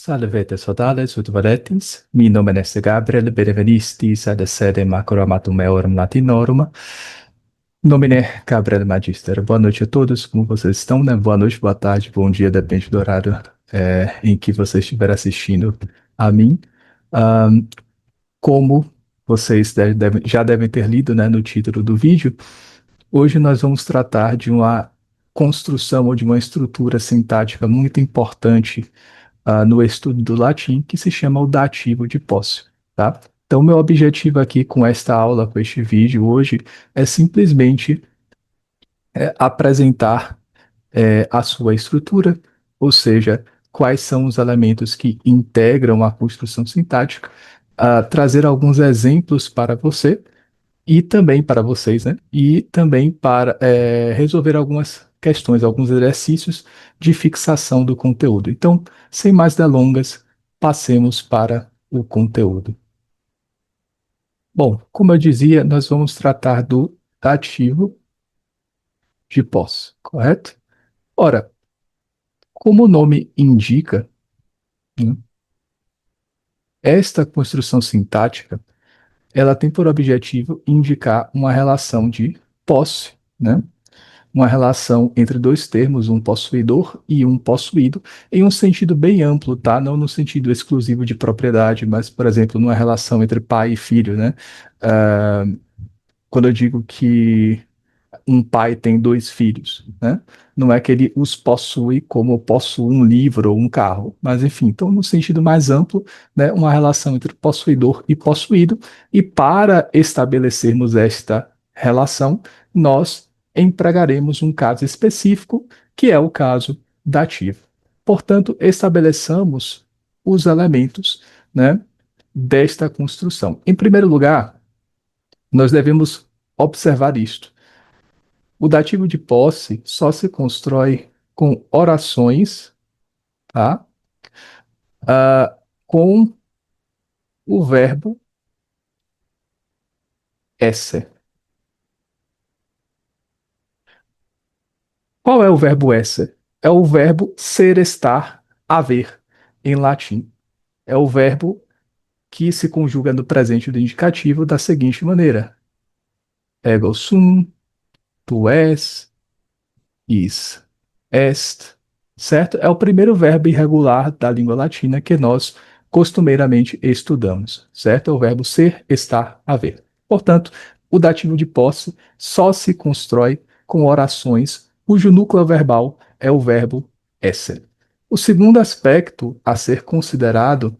Salvete sodales ut voletis, mi nomen est Gabriel, benevenistis ad sede macromatum eorum latinorum. Nomine Gabriel Magister. Boa noite a todos, como vocês estão, né? Boa noite, boa tarde, bom dia, depende do horário em que você estiver assistindo a mim. Ahn, Como vocês já devem ter lido, né, no título do vídeo, hoje nós vamos tratar de uma construção ou de uma estrutura sintática muito importante no estudo do latim, que se chama o dativo de posse, tá? Então, meu objetivo aqui com esta aula, com este vídeo hoje, é simplesmente apresentar a sua estrutura, ou seja, quais são os elementos que integram a construção sintática, trazer alguns exemplos para você e também para vocês, né? E também para resolver algumas questões, alguns exercícios de fixação do conteúdo. Então, sem mais delongas, passemos para o conteúdo. Bom, como eu dizia, nós vamos tratar do dativo de posse, correto? Ora, como o nome indica, né, esta construção sintática, ela tem por objetivo indicar uma relação de posse, né? Uma relação entre dois termos, um possuidor e um possuído, em um sentido bem amplo, tá? Não no sentido exclusivo de propriedade, mas, por exemplo, numa relação entre pai e filho, né? Ah, Quando eu digo que um pai tem dois filhos, né? Não é que ele os possui como eu possuo um livro ou um carro, mas enfim, então no sentido mais amplo, né, uma relação entre possuidor e possuído, e para estabelecermos esta relação, nós empregaremos um caso específico, que é o caso dativo. Portanto, estabeleçamos os elementos, né, desta construção. Em primeiro lugar, nós devemos observar isto. O dativo de posse só se constrói com orações, tá? Com o verbo esse. Qual é o verbo esse? É o verbo ser, estar, haver, em latim. É o verbo que se conjuga no presente do indicativo da seguinte maneira: ego sum, tu és, is, est, certo? É o primeiro verbo irregular da língua latina que nós costumeiramente estudamos, certo? É o verbo ser, estar, haver. Portanto, o dativo de posse só se constrói com orações cujo núcleo verbal é o verbo esse. O segundo aspecto a ser considerado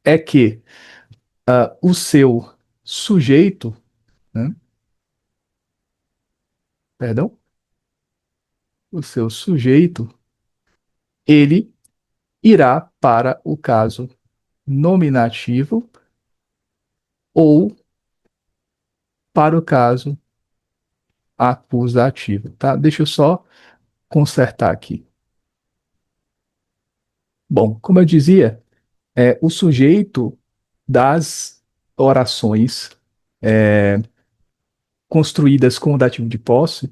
é que o seu sujeito, né, perdão, o seu sujeito, ele irá para o caso nominativo ou para o caso acusativo, tá? Deixa eu só consertar aqui. Bom, como eu dizia, o sujeito das orações construídas com o dativo de posse,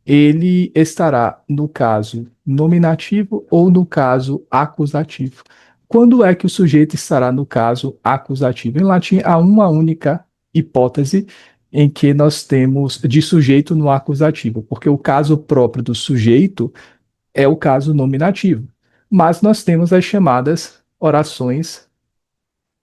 ele estará no caso nominativo ou no caso acusativo. Quando é que o sujeito estará no caso acusativo? Em latim, há uma única hipótese em que nós temos de sujeito no acusativo, porque o caso próprio do sujeito é o caso nominativo. Mas nós temos as chamadas orações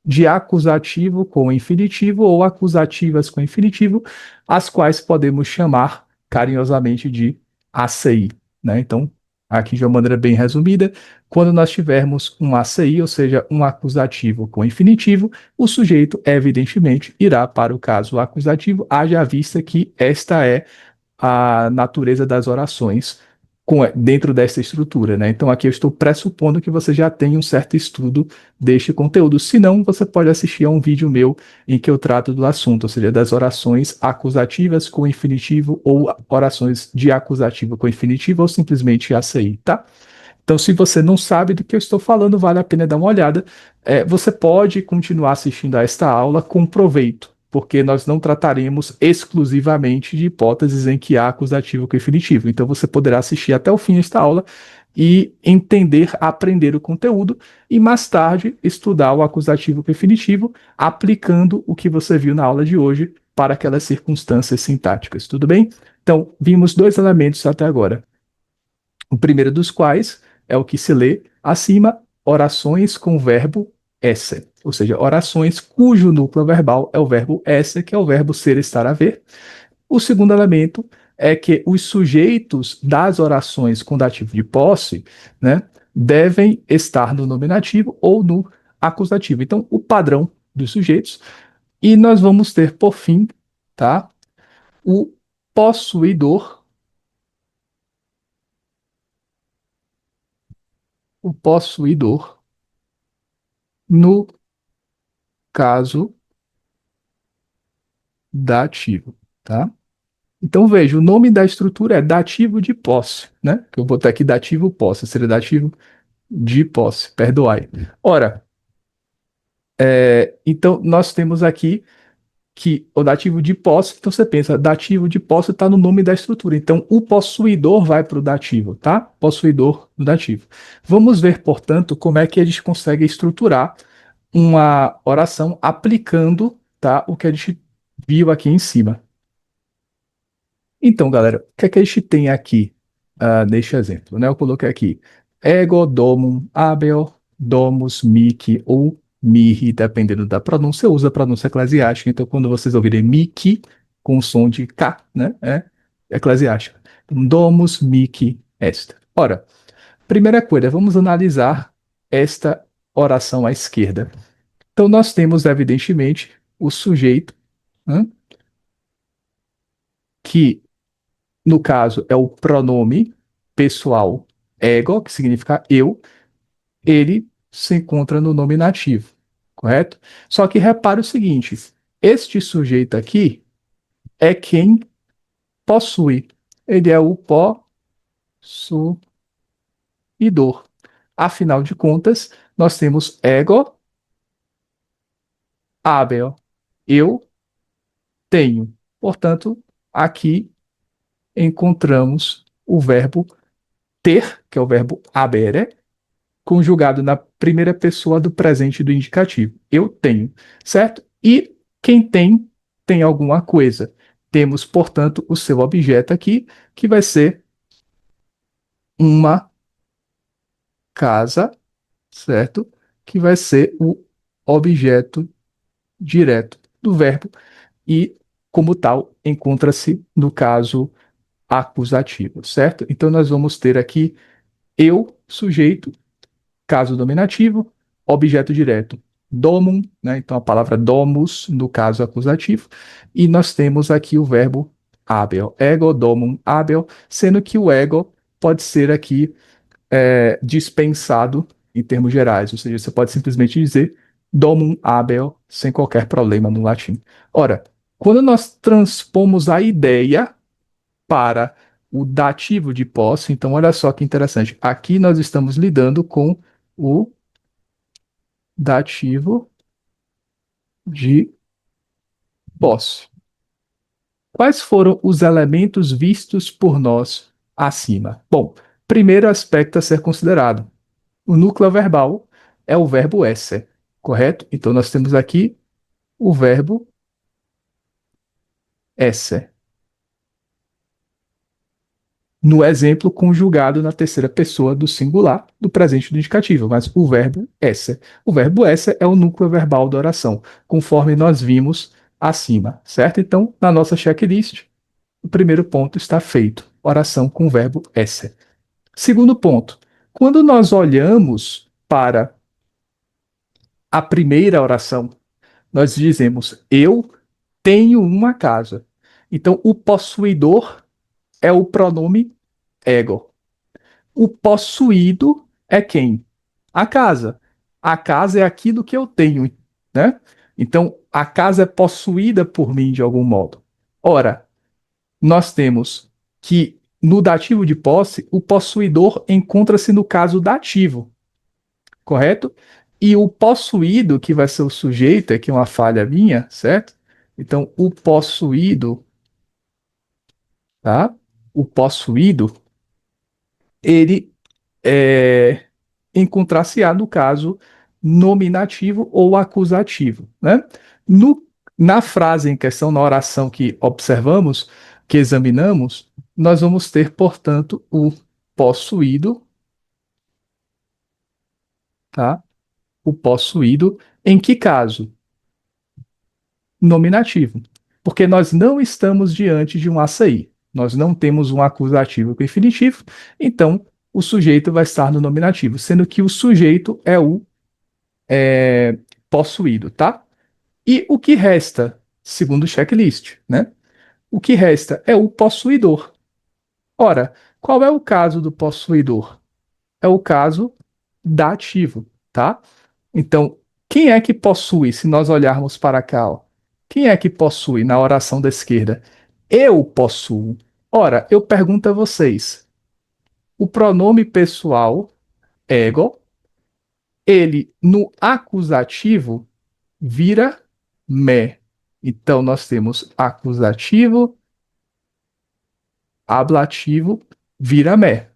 de acusativo com infinitivo ou acusativas com infinitivo, as quais podemos chamar carinhosamente de ACI, né? Então, aqui de uma maneira bem resumida, quando nós tivermos um ACI, ou seja, um acusativo com infinitivo, o sujeito, evidentemente, irá para o caso acusativo, haja vista que esta é a natureza das orações dentro dessa estrutura, né? Então aqui eu estou pressupondo que você já tem um certo estudo deste conteúdo. Se não, você pode assistir a um vídeo meu em que eu trato do assunto, ou seja, das orações acusativas com infinitivo ou orações de acusativo com infinitivo ou simplesmente ACI, tá? Então, se você não sabe do que eu estou falando, vale a pena dar uma olhada. Você pode continuar assistindo a esta aula com proveito, porque nós não trataremos exclusivamente de hipóteses em que há acusativo com infinitivo. Então, você poderá assistir até o fim desta aula e entender, aprender o conteúdo e mais tarde estudar o acusativo definitivo, aplicando o que você viu na aula de hoje para aquelas circunstâncias sintáticas. Tudo bem? Então, vimos dois elementos até agora. O primeiro dos quais é o que se lê acima, orações com o verbo esse, ou seja, orações cujo núcleo verbal é o verbo esse, que é o verbo ser, estar, haver. O segundo elemento é que os sujeitos das orações com dativo de posse, né, devem estar no nominativo ou no acusativo. Então, o padrão dos sujeitos. E nós vamos ter, por fim, tá, o possuidor, o possuidor no caso dativo, tá? Então, veja, o nome da estrutura é dativo de posse, né? Que eu vou botar aqui dativo posse, seria dativo de posse, perdoai. Ora, então nós temos aqui que o dativo de posse, então você pensa, dativo de posse está no nome da estrutura. Então, o possuidor vai para o dativo, tá? Possuidor do dativo. Vamos ver, portanto, como é que a gente consegue estruturar uma oração aplicando, tá, o que a gente viu aqui em cima. Então, galera, o que é que a gente tem aqui neste exemplo, né? Eu coloquei aqui ego domum habeo domus mihi ou mihi, dependendo da pronúncia, eu uso a pronúncia eclesiástica. Então, quando vocês ouvirem mihi com o som de K, né? É eclesiástica. Então, domus mihi est. Ora, primeira coisa, vamos analisar esta oração à esquerda. Então, nós temos, evidentemente, o sujeito, né, que no caso é o pronome pessoal ego, que significa eu, ele se encontra no nominativo, correto? Só que repare o seguinte: este sujeito aqui é quem possui, ele é o possuidor. Afinal de contas, nós temos ego, habeo, eu tenho. Portanto, aqui encontramos o verbo ter, que é o verbo habere, conjugado na primeira pessoa do presente do indicativo. Eu tenho, certo? E quem tem, tem alguma coisa. Temos, portanto, o seu objeto aqui, que vai ser uma casa, certo? Que vai ser o objeto direto do verbo e, como tal, encontra-se no caso acusativo, certo? Então, nós vamos ter aqui eu, sujeito, caso dominativo, objeto direto, domum, né? Então a palavra domus, no caso acusativo, e nós temos aqui o verbo habeo, ego domum habeo, sendo que o ego pode ser aqui dispensado em termos gerais, ou seja, você pode simplesmente dizer domum habeo sem qualquer problema no latim. Ora, quando nós transpomos a ideia para o dativo de posse, então olha só que interessante, aqui nós estamos lidando com o dativo de posse. Quais foram os elementos vistos por nós acima? Bom, primeiro aspecto a ser considerado: o núcleo verbal é o verbo esse, correto? Então nós temos aqui o verbo esse, no exemplo conjugado na terceira pessoa do singular do presente do indicativo, mas o verbo esse. O verbo esse é o núcleo verbal da oração, conforme nós vimos acima, certo? Então, na nossa checklist, o primeiro ponto está feito. Oração com o verbo esse. Segundo ponto, quando nós olhamos para a primeira oração, nós dizemos eu tenho uma casa. Então, o possuidor é o pronome ego. O possuído é quem? A casa. A casa é aquilo que eu tenho, né? Então, a casa é possuída por mim de algum modo. Ora, nós temos que no dativo de posse, o possuidor encontra-se no caso dativo, correto? E o possuído, que vai ser o sujeito, aqui é uma falha minha, certo? Então, o possuído, tá? O possuído, ele é, encontrar-se-á no caso nominativo ou acusativo, né? No, na frase em questão, na oração que observamos, que examinamos, nós vamos ter, portanto, o possuído, tá? O possuído, em que caso? Nominativo. Porque nós não estamos diante de um açaí. Nós não temos um acusativo com infinitivo, então o sujeito vai estar no nominativo, sendo que o sujeito é o é, possuído, tá? E o que resta, segundo o checklist, né? O que resta é o possuidor. Ora, qual é o caso do possuidor? É o caso dativo, tá? Então, quem é que possui, se nós olharmos para cá, ó? Quem é que possui na oração da esquerda? Eu possuo. Ora, eu pergunto a vocês, o pronome pessoal, ego, ele no acusativo vira me. Então, nós temos acusativo, ablativo, vira me.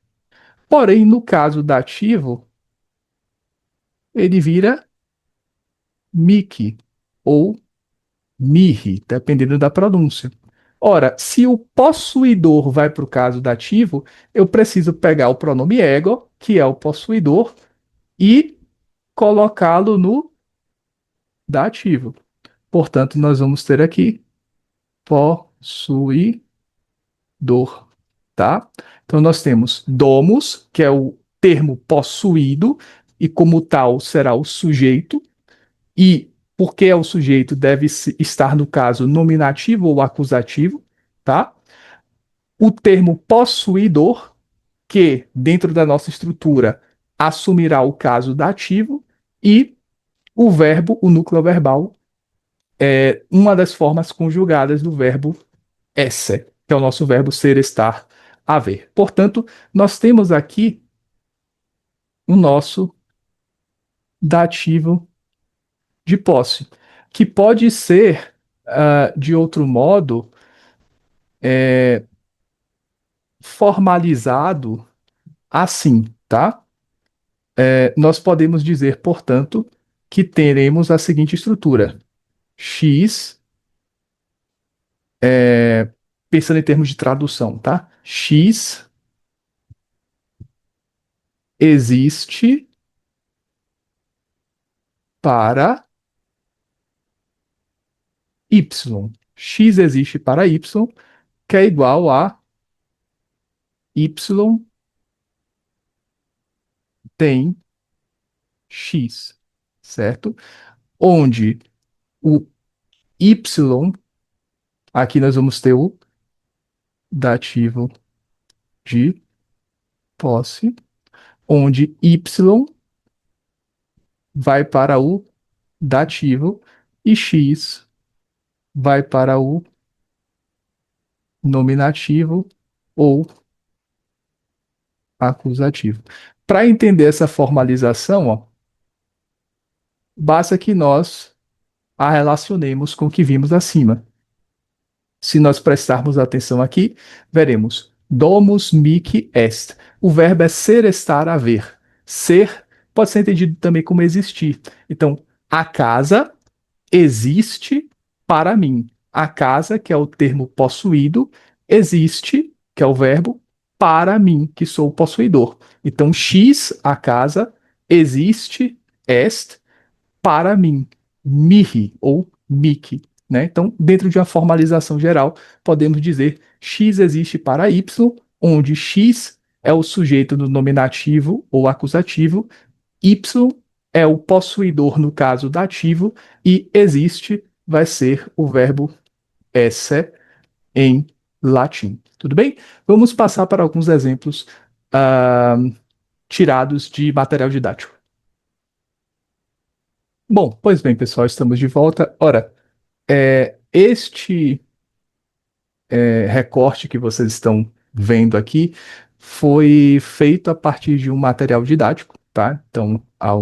Porém, no caso dativo, ele vira mique ou mirre, dependendo da pronúncia. Ora, se o possuidor vai para o caso dativo, eu preciso pegar o pronome ego, que é o possuidor, e colocá-lo no dativo. Portanto, nós vamos ter aqui possuidor, tá? Então, nós temos domus, que é o termo possuído, e como tal será o sujeito, e porque é o sujeito deve estar no caso nominativo ou acusativo, tá? O termo possuidor, que dentro da nossa estrutura assumirá o caso dativo, e o verbo, o núcleo verbal, é uma das formas conjugadas do verbo esse, que é o nosso verbo ser, estar, haver. Portanto, nós temos aqui o nosso dativo de posse, que pode ser, de outro modo, formalizado assim, tá? Nós podemos dizer, portanto, que teremos a seguinte estrutura: X, pensando em termos de tradução, tá? X existe para Y. X existe para Y, que é igual a Y tem X, certo? Onde o Y, aqui nós vamos ter o dativo de posse, onde Y vai para o dativo e X vai para o nominativo ou acusativo. Para entender essa formalização, ó, basta que nós a relacionemos com o que vimos acima. Se nós prestarmos atenção aqui, veremos domus mihi est. O verbo é ser, estar, haver. Ser pode ser entendido também como existir. Então, a casa existe para mim. A casa, que é o termo possuído, existe, que é o verbo, para mim, que sou o possuidor. Então, X, a casa, existe, est, para mim, mihi ou mihi, né? Então, dentro de uma formalização geral, podemos dizer X existe para Y, onde X é o sujeito do nominativo ou acusativo, Y é o possuidor no caso dativo e existe vai ser o verbo esse em latim. Tudo bem? Vamos passar para alguns exemplos ah, tirados de material didático. Bom, pois bem, pessoal, estamos de volta. Ora, este recorte que vocês estão vendo aqui foi feito a partir de um material didático, tá? Então, há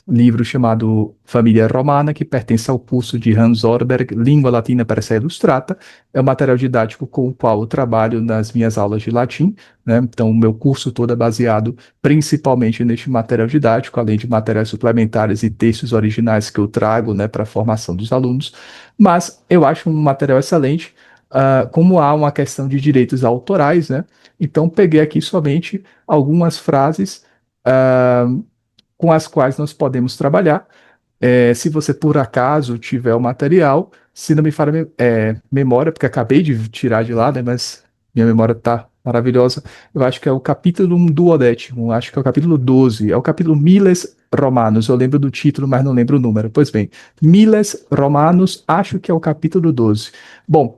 livro chamado Família Romana, que pertence ao curso de Hans Orberg, Língua Latina para essa Ilustrata. É um material didático com o qual eu trabalho nas minhas aulas de latim, né? Então, o meu curso todo é baseado principalmente neste material didático, além de materiais suplementares e textos originais que eu trago, né, para a formação dos alunos. Mas eu acho um material excelente. Como há uma questão de direitos autorais, né? Então, peguei aqui somente algumas frases com as quais nós podemos trabalhar. Se você por acaso tiver o material, se não me falha memória, porque acabei de tirar de lá, né, mas minha memória está maravilhosa. Eu acho que é o capítulo duodécimo, acho que é o capítulo 12, é o capítulo Miles Romanos. Eu lembro do título, mas não lembro o número. Pois bem, Miles Romanos, acho que é o capítulo 12. Bom,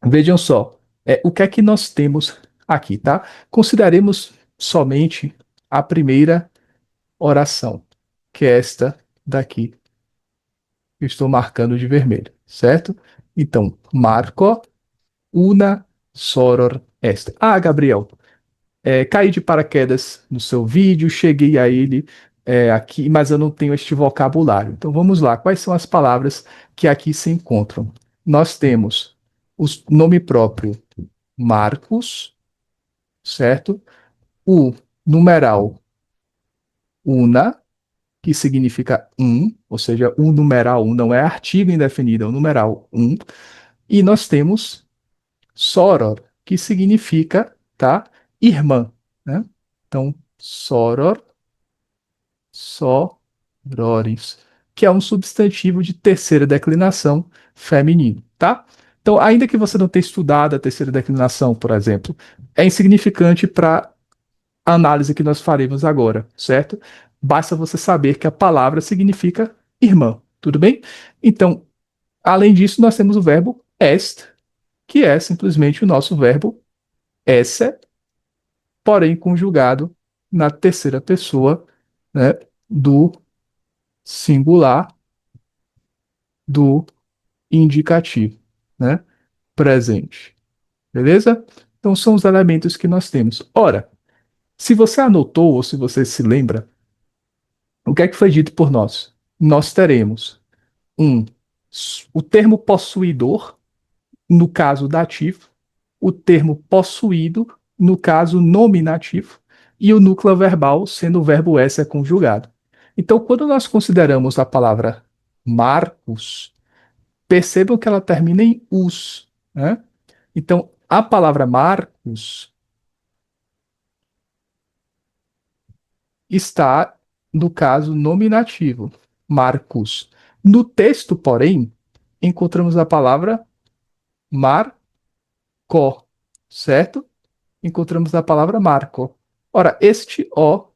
vejam só, o que é que nós temos aqui, tá? Consideremos somente a primeira oração, que é esta daqui, que eu estou marcando de vermelho, certo? Então, marco una soror est. Ah, Gabriel, caí de paraquedas no seu vídeo, cheguei a ele aqui, mas eu não tenho este vocabulário. Então, vamos lá. Quais são as palavras que aqui se encontram? Nós temos o nome próprio Marcos, certo? O numeral una, que significa um, ou seja, o numeral um não é artigo indefinido, é o numeral um. E nós temos soror, que significa, tá, irmã, né? Então, soror, sororis, que é um substantivo de terceira declinação feminino, tá? Então, ainda que você não tenha estudado a terceira declinação, por exemplo, é insignificante para a análise que nós faremos agora, certo? Basta você saber que a palavra significa irmã, tudo bem? Então, além disso, nós temos o verbo est, que é simplesmente o nosso verbo esse, porém conjugado na terceira pessoa, né, do singular do indicativo, né? Presente. Beleza? Então, são os elementos que nós temos. Ora, se você anotou ou se você se lembra, o que é que foi dito por nós? Nós teremos um, o termo possuidor, no caso dativo, o termo possuído, no caso nominativo, e o núcleo verbal sendo o verbo esse conjugado. Então, quando nós consideramos a palavra Marcos, percebam que ela termina em us, né? Então, a palavra Marcos está no caso nominativo, Marcos. No texto, porém, encontramos a palavra Marco, certo? Encontramos a palavra Marco. Ora, este O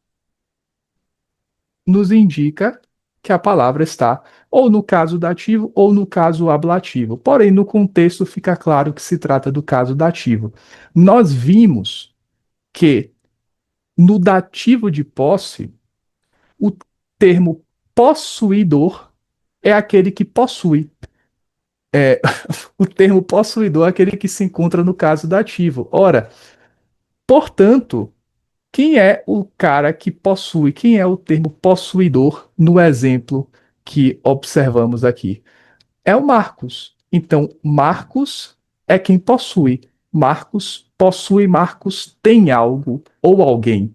nos indica que a palavra está ou no caso dativo ou no caso ablativo. Porém, no contexto fica claro que se trata do caso dativo. Nós vimos que no dativo de posse, o termo possuidor é aquele que possui. É, o termo possuidor é aquele que se encontra no caso dativo. Ora, portanto, quem é o cara que possui? Quem é o termo possuidor no exemplo que observamos aqui? É o Marcos. Então, Marcos é quem possui. Marcos possui, Marcos tem algo ou alguém.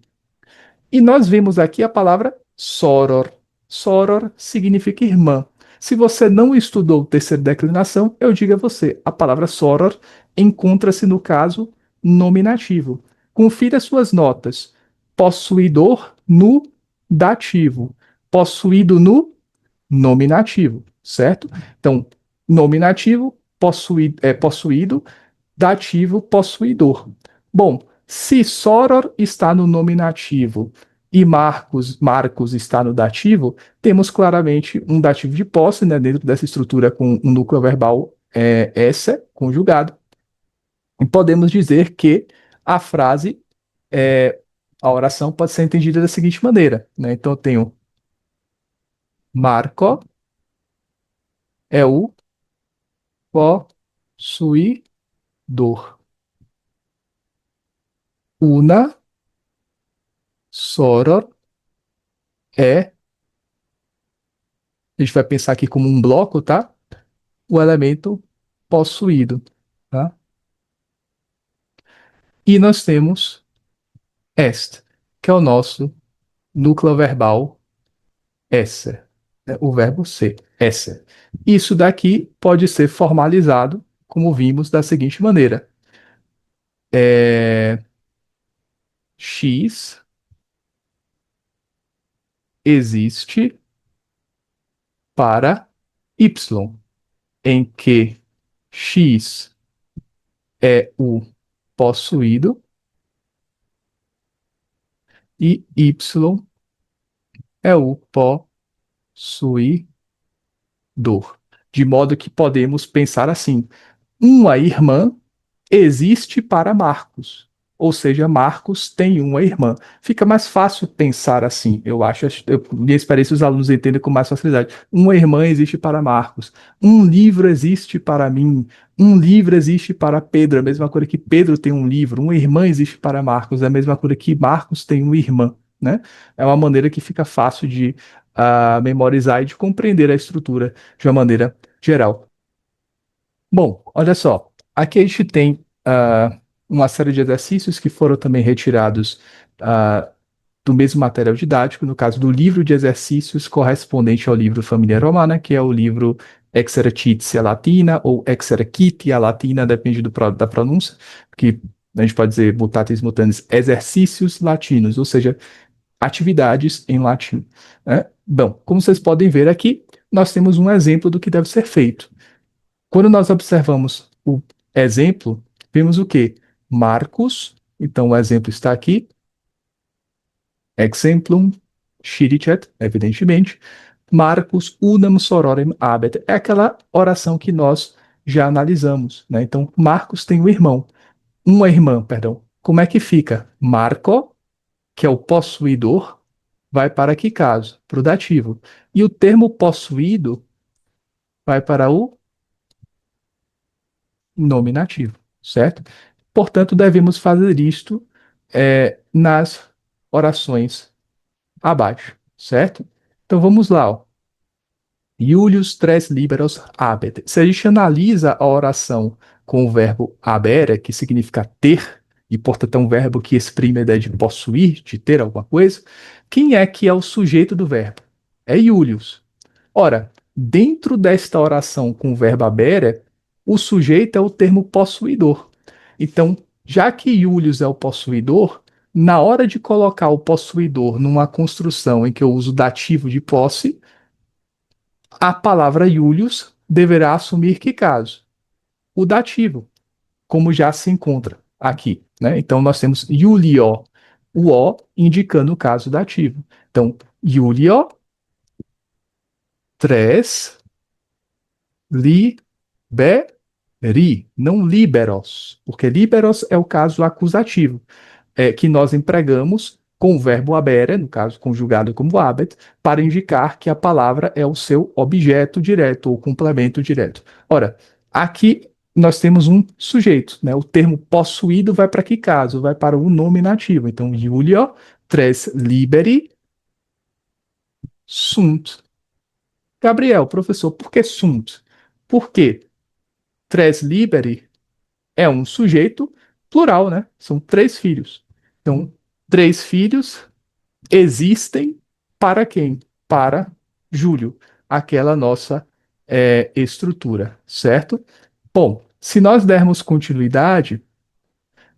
E nós vemos aqui a palavra soror. Soror significa irmã. Se você não estudou terceira declinação, eu digo a você, a palavra soror encontra-se no caso nominativo. Confira suas notas. Possuidor no dativo. Possuído no nominativo, certo? Então, nominativo, possuído, dativo, possuidor. Bom, se soror está no nominativo e Marcos está no dativo, temos claramente um dativo de posse, né, dentro dessa estrutura com um núcleo verbal esse conjugado. E podemos dizer que a frase, é, a oração pode ser entendida da seguinte maneira, né? Então eu tenho Marco é o possuidor. Una soror é A gente vai pensar aqui como um bloco, tá? O elemento possuído, tá? E nós temos est, que é o nosso núcleo verbal esser, né? O verbo ser, esser. Isso daqui pode ser formalizado, como vimos, da seguinte maneira: é, x existe para y, em que x é o possuído e y é o possuidor. De modo que podemos pensar assim: uma irmã existe para Marcos. Ou seja, Marcos tem uma irmã. Fica mais fácil pensar assim, eu acho. Minha experiência, os alunos entendem com mais facilidade. Uma irmã existe para Marcos. Um livro existe para mim. Um livro existe para Pedro. É a mesma coisa que Pedro tem um livro. Uma irmã existe para Marcos. É a mesma coisa que Marcos tem uma irmã. Né? É uma maneira que fica fácil de memorizar e de compreender a estrutura de uma maneira geral. Bom, olha só. Aqui a gente tem uma série de exercícios que foram também retirados ah, do mesmo material didático, no caso do livro de exercícios correspondente ao livro Família Romana, que é o livro Exercitia Latina ou Exercitia Latina, depende da pronúncia, que a gente pode dizer mutatis mutandis, exercícios latinos, ou seja, atividades em latim, né? Bom, como vocês podem ver aqui, nós temos um exemplo do que deve ser feito. Quando nós observamos o exemplo, vemos o quê? Marcos, então o exemplo está aqui, exemplum scilicet, evidentemente, Marcus unam sororem habet, é aquela oração que nós já analisamos, né? Então, Marcos tem um irmão, uma irmã, perdão. Como é que fica? Marco, que é o possuidor, vai para que caso? Para o dativo. E o termo possuído vai para o nominativo, certo? Portanto, devemos fazer isto nas orações abaixo, certo? Então vamos lá, ó. Iulius tres liberos habet. Se a gente analisa a oração com o verbo habere, que significa ter, e portanto é um verbo que exprime a ideia de possuir, de ter alguma coisa, quem é que é o sujeito do verbo? É Iulius. Ora, dentro desta oração com o verbo habere, o sujeito é o termo possuidor. Então, já que Iulius é o possuidor, na hora de colocar o possuidor numa construção em que eu uso dativo de posse, a palavra Iulius deverá assumir que caso? O dativo, como já se encontra aqui, né? Então, nós temos Iulio, o O indicando o caso dativo. Então, Iulio, tres, li, Ri, não liberos, porque liberos é o caso acusativo, que nós empregamos com o verbo habere, no caso conjugado como habet, para indicar que a palavra é o seu objeto direto ou complemento direto. Ora, aqui nós temos um sujeito, né? O termo possuído vai para que caso? Vai para o nominativo. Então, Julio, tres liberi sunt. Gabriel, professor, por que sunt? Por quê? Tres liberi é um sujeito plural, né? São três filhos. Então, três filhos existem para quem? Para Júlio, aquela nossa estrutura, certo? Bom, se nós dermos continuidade,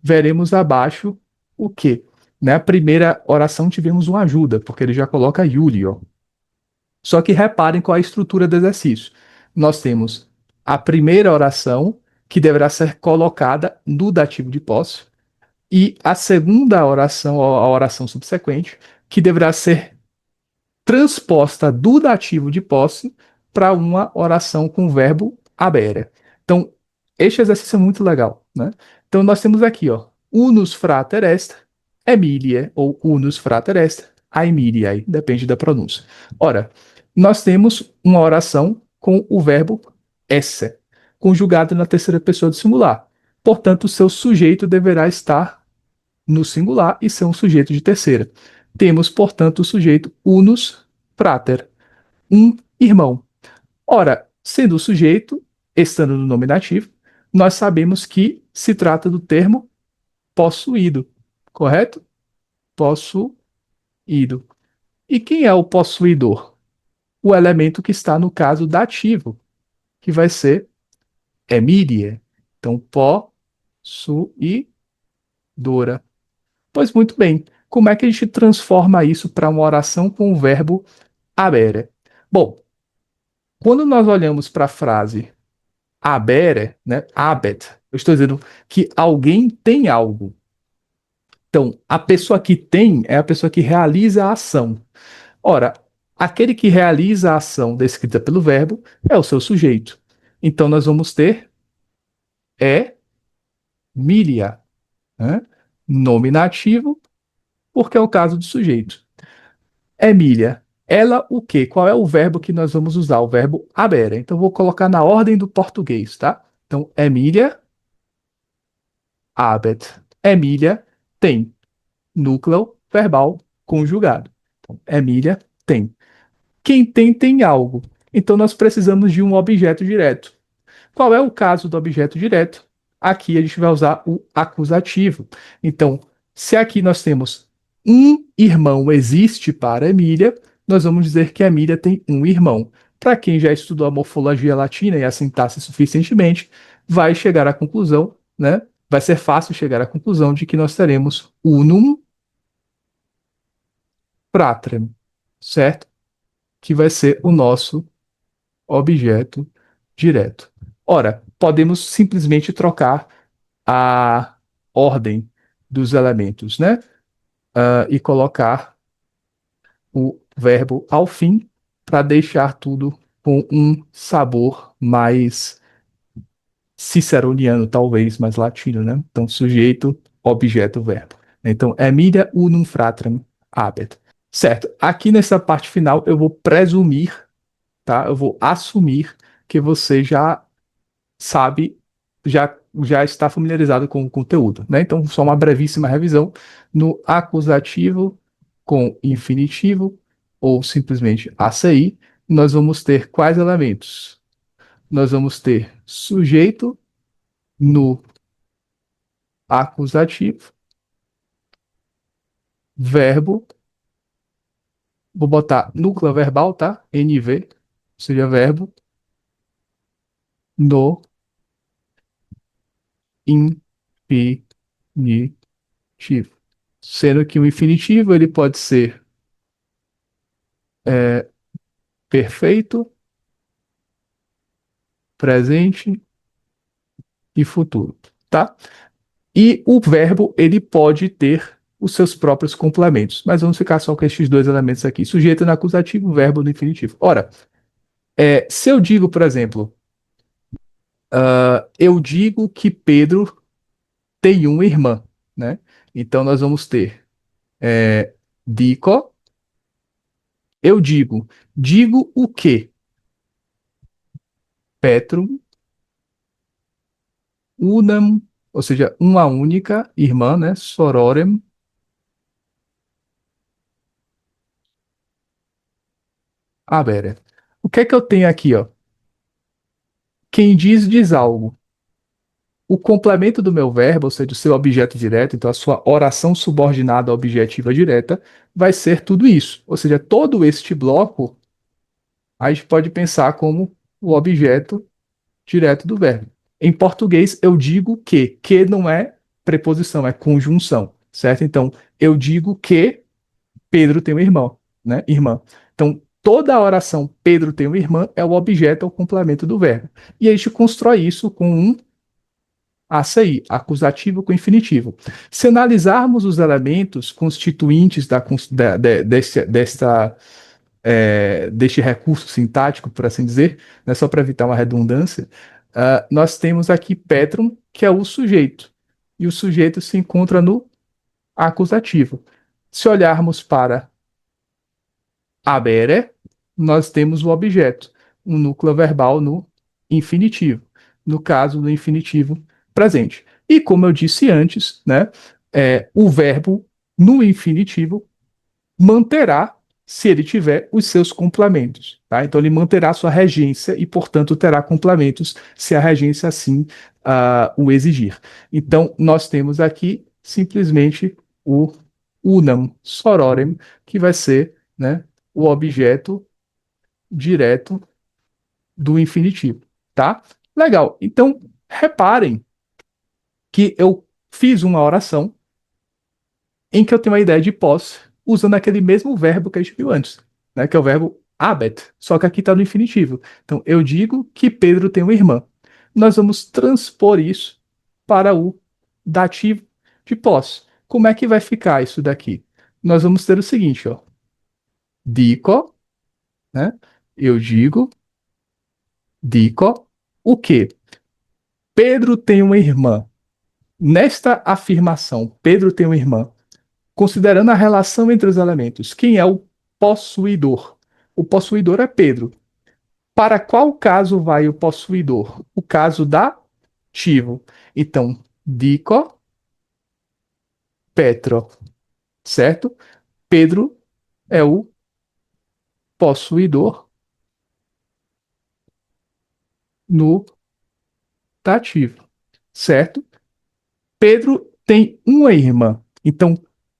veremos abaixo o quê? Na primeira oração tivemos uma ajuda, porque ele já coloca Júlio. Só que reparem qual é a estrutura do exercício. Nós temos a primeira oração, que deverá ser colocada no dativo de posse, e a segunda oração, a oração subsequente, que deverá ser transposta do dativo de posse para uma oração com o verbo habere. Então, este exercício é muito legal, né? Então, nós temos aqui, ó, unus frater est, Emiliae, ou unus frater est, Aemiliae, depende da pronúncia. Ora, nós temos uma oração com o verbo esse, conjugado na terceira pessoa do singular. Portanto, o seu sujeito deverá estar no singular e ser um sujeito de terceira. Temos, portanto, o sujeito unus frater, um irmão. Ora, sendo o sujeito, estando no nominativo, nós sabemos que se trata do termo possuído, correto? Possuído. E quem é o possuidor? O elemento que está no caso dativo, que vai ser Emília. Então, possuidora. Pois muito bem. Como é que a gente transforma isso para uma oração com o verbo habere? Bom, quando nós olhamos para a frase habere, né, habet, eu estou dizendo que alguém tem algo. Então, a pessoa que tem é a pessoa que realiza a ação. Ora, aquele que realiza a ação descrita pelo verbo é o seu sujeito. Então, nós vamos ter Emília, né? Nominativo, porque é o caso do sujeito. Emília, ela o quê? Qual é o verbo que nós vamos usar? O verbo habere. Então, vou colocar na ordem do português, tá? Então, Emília, habet. Emília tem núcleo verbal conjugado. Então, Emília tem. Quem tem, tem algo. Então, nós precisamos de um objeto direto. Qual é o caso do objeto direto? Aqui a gente vai usar o acusativo. Então, se aqui nós temos um irmão existe para Emília, nós vamos dizer que a Emília tem um irmão. Para quem já estudou a morfologia latina e a sintaxe suficientemente, vai chegar à conclusão, né? Vai ser fácil chegar à conclusão de que nós teremos unum fratrem, certo? Que vai ser o nosso objeto direto. Ora, podemos simplesmente trocar a ordem dos elementos, né? E colocar o verbo ao fim para deixar tudo com um sabor mais ciceroniano, talvez, mais latino, né? Então, sujeito, objeto, verbo. Então, Emilia unum fratrem habet. Certo. Aqui nessa parte final, eu vou presumir, tá? Eu vou assumir que você já sabe, já está familiarizado com o conteúdo, né? Então, só uma brevíssima revisão. No acusativo com infinitivo, ou simplesmente ACI, nós vamos ter quais elementos? Nós vamos ter sujeito no acusativo, verbo, vou botar núcleo verbal, tá? NV, seja verbo, no infinitivo. Sendo que o infinitivo ele pode ser é, perfeito, presente e futuro, tá? E o verbo, ele pode ter os seus próprios complementos, mas vamos ficar só com esses dois elementos aqui, sujeito no acusativo, verbo no infinitivo. Ora, se eu digo, por exemplo, eu digo que Pedro tem uma irmã, né? Então nós vamos ter dico, eu digo o quê? Petrum, unam, ou seja, uma única irmã, né? Sororem, habere. O que é que eu tenho aqui, ó? Quem diz, diz algo. O complemento do meu verbo, ou seja, o seu objeto direto, então a sua oração subordinada objetiva direta, vai ser tudo isso. Ou seja, todo este bloco a gente pode pensar como o objeto direto do verbo. Em português, eu digo que não é preposição, é conjunção, certo? Então, eu digo que Pedro tem um irmão, né? Irmã. Então, toda a oração Pedro tem uma irmã é o objeto, é o complemento do verbo. E a gente constrói isso com um ACI, acusativo com infinitivo. Se analisarmos os elementos constituintes deste recurso sintático, por assim dizer, né, só para evitar uma redundância, nós temos aqui Petrum, que é o sujeito, e o sujeito se encontra no acusativo. Se olharmos para habere, nós temos o objeto, um núcleo verbal no infinitivo, no caso do infinitivo presente. E como eu disse antes, né, o verbo no infinitivo manterá se ele tiver os seus complementos, tá? Então ele manterá sua regência e, portanto, terá complementos se a regência assim o exigir. Então nós temos aqui simplesmente o unam sororem, que vai ser, né, o objeto direto do infinitivo, tá? Legal. Então reparem que eu fiz uma oração em que eu tenho a ideia de posse usando aquele mesmo verbo que a gente viu antes, né, que é o verbo habet, só que aqui está no infinitivo. Então, eu digo que Pedro tem uma irmã. Nós vamos transpor isso para o dativo de posse. Como é que vai ficar isso daqui? Nós vamos ter o seguinte, ó. Dico, né? Eu dico, o quê? Pedro tem uma irmã. Nesta afirmação, Pedro tem uma irmã. Considerando a relação entre os elementos, quem é o possuidor? O possuidor é Pedro. Para qual caso vai o possuidor? O caso dativo. Então, dico Petro, certo? Pedro é o possuidor no dativo, certo? Pedro tem uma irmã. Então,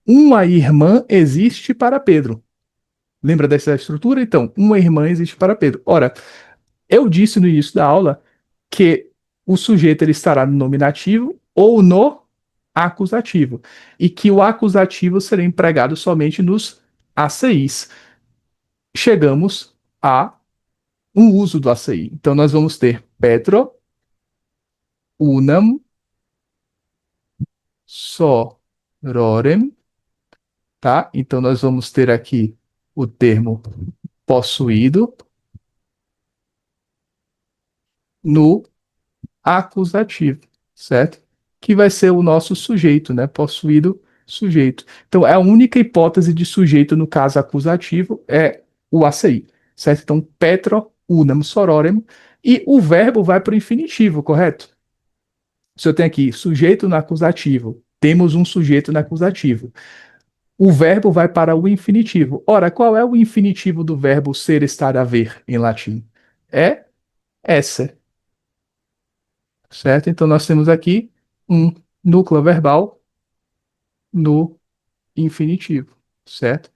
uma irmã existe para Pedro. Lembra dessa estrutura? Então, uma irmã existe para Pedro. Ora, eu disse no início da aula que o sujeito ele estará no nominativo ou no acusativo, e que o acusativo será empregado somente nos ACIs. Chegamos a um uso do ACI. Então, nós vamos ter Petro, unam, sororem, tá? Então, nós vamos ter aqui o termo possuído no acusativo, certo? Que vai ser o nosso sujeito, né? Possuído, sujeito. Então, é a única hipótese de sujeito no caso acusativo é o ACI, certo? Então, petro, unam, sororem, e o verbo vai para o infinitivo, correto? Se eu tenho aqui sujeito no acusativo, temos um sujeito no acusativo. O verbo vai para o infinitivo. Ora, qual é o infinitivo do verbo ser, estar, haver em latim? É esse, certo? Então, nós temos aqui um núcleo verbal no infinitivo, certo?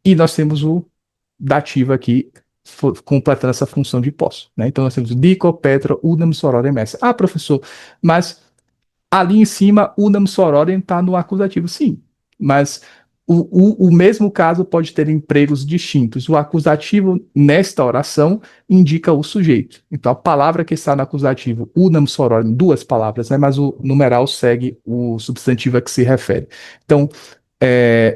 E nós temos o dativo aqui, completando essa função de posse, né? Então, nós temos dico, petro, udam, sororem, esse. Ah, professor, mas ali em cima, unam sororem está no acusativo, sim. Mas o mesmo caso pode ter empregos distintos. O acusativo, nesta oração, indica o sujeito. Então, a palavra que está no acusativo, unam sororem, duas palavras, né? Mas o numeral segue o substantivo a que se refere. Então,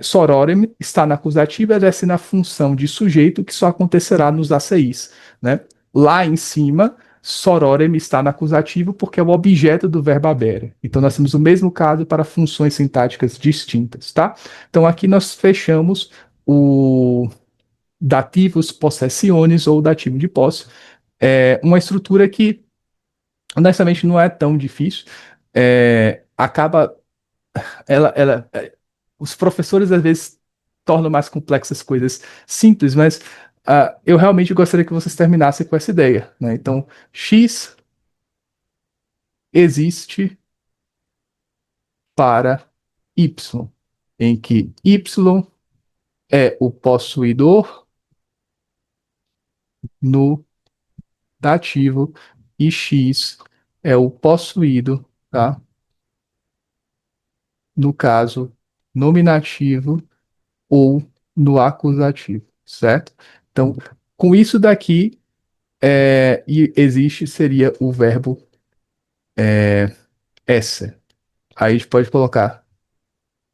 sororem está na acusativa, exerce na função de sujeito, que só acontecerá nos ACIs, né? Lá em cima, sororem está no acusativo porque é o objeto do verbo habere. Então, nós temos o mesmo caso para funções sintáticas distintas, tá? Então, aqui nós fechamos o dativos possessiones ou dativo de posse. É uma estrutura que, honestamente, não é tão difícil. Acaba os professores às vezes tornam mais complexas coisas simples, mas eu realmente gostaria que vocês terminassem com essa ideia, né? Então, X existe para Y, em que Y é o possuidor no dativo e X é o possuído, tá? No caso nominativo ou no acusativo, certo? Então, com isso daqui, e existe seria o verbo esse. Aí a gente pode colocar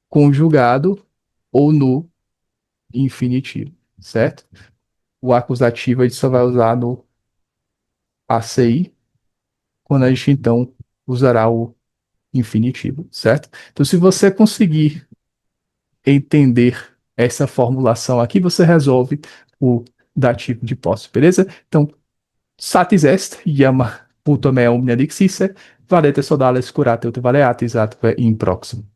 conjugado ou no infinitivo, certo? O acusativo a gente só vai usar no ACI, quando a gente então usará o infinitivo, certo? Então, se você conseguir entender essa formulação aqui, você resolve o dativo de posse, beleza? Então, satis est, iam puto me omnia dixisse, valete sodales curate ut valeatis atque in proximo.